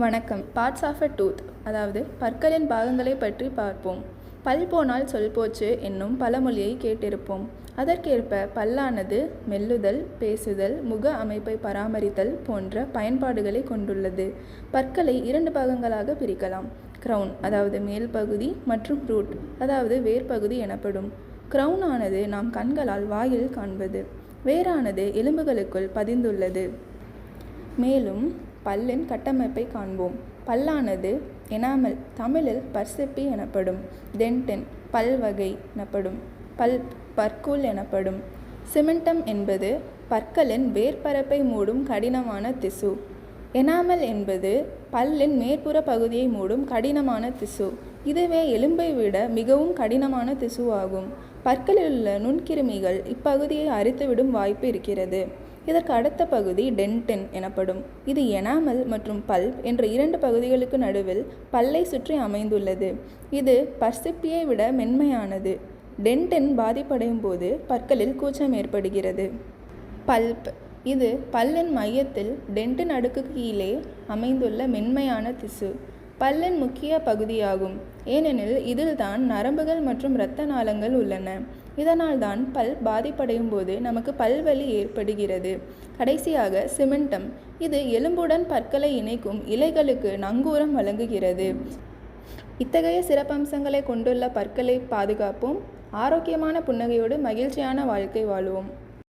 வணக்கம். Parts of a tooth, அதாவது பற்களின் பாகங்களை பற்றி பார்ப்போம். பல் போனால் சொல் போச்சு என்னும் பழமொழியை கேட்டிருப்போம். அதற்கேற்ப பல்லானது மெல்லுதல், பேசுதல், முக அமைப்பை பராமரித்தல் போன்ற பயன்பாடுகளை கொண்டுள்ளது. பற்களை 2 பாகங்களாக பிரிக்கலாம். கிரவுன், அதாவது மேல் பகுதி, மற்றும் ரூட், அதாவது வேர்பகுதி எனப்படும். கிரவுன் ஆனது நாம் கண்களால் வாயில் காண்பது. வேரானது எலும்புகளுக்குள் பதிந்துள்ளது. மேலும் பல்லின் கட்டமைப்பை காண்போம். பல்லானது எனாமல், தமிழில் பற்செப்பி எனப்படும். டென்டின், பல்வகை எனப்படும். பல்ப், பற்கூழ் எனப்படும். சிமெண்டம் என்பது பற்களின் வேர்பரப்பை மூடும் கடினமான திசு. எனாமல் என்பது பல்லின் மேற்புற பகுதியை மூடும் கடினமான திசு. இதுவே எலும்பை விட மிகவும் கடினமான திசு ஆகும். பற்களில் உள்ள நுண்கிருமிகள் இப்பகுதியை அரித்துவிடும் வாய்ப்பு இருக்கிறது. இதற்கு அடுத்த பகுதி டென்டின் எனப்படும். இது எனாமல் மற்றும் பல்ப் என்ற 2 பகுதிகளுக்கு நடுவில் பல்லை சுற்றி அமைந்துள்ளது. இது பற்சிப்பியை விட மென்மையானது. டென்டின் பாதிப்படையும் போது பற்களில் கூச்சம் ஏற்படுகிறது. பல்ப், இது பல்லின் மையத்தில் டென்டின் அடுக்கு கீழே அமைந்துள்ள மென்மையான திசு. பல்லின் முக்கிய பகுதியாகும். ஏனெனில் இதில்தான் நரம்புகள் மற்றும் இரத்த நாளங்கள் உள்ளன. இதனால் தான் பல் பாதிப்படையும் போது நமக்கு பல்வலி ஏற்படுகிறது. கடைசியாக சிமெண்டம், இது எலும்புடன் பற்களை இணைக்கும் இழைகளுக்கு நங்கூரம் வழங்குகிறது. இத்தகைய சிறப்பம்சங்களை கொண்டுள்ள பற்களை பாதுகாப்போம். ஆரோக்கியமான புன்னகையோடு மகிழ்ச்சியான வாழ்க்கை வாழுவோம்.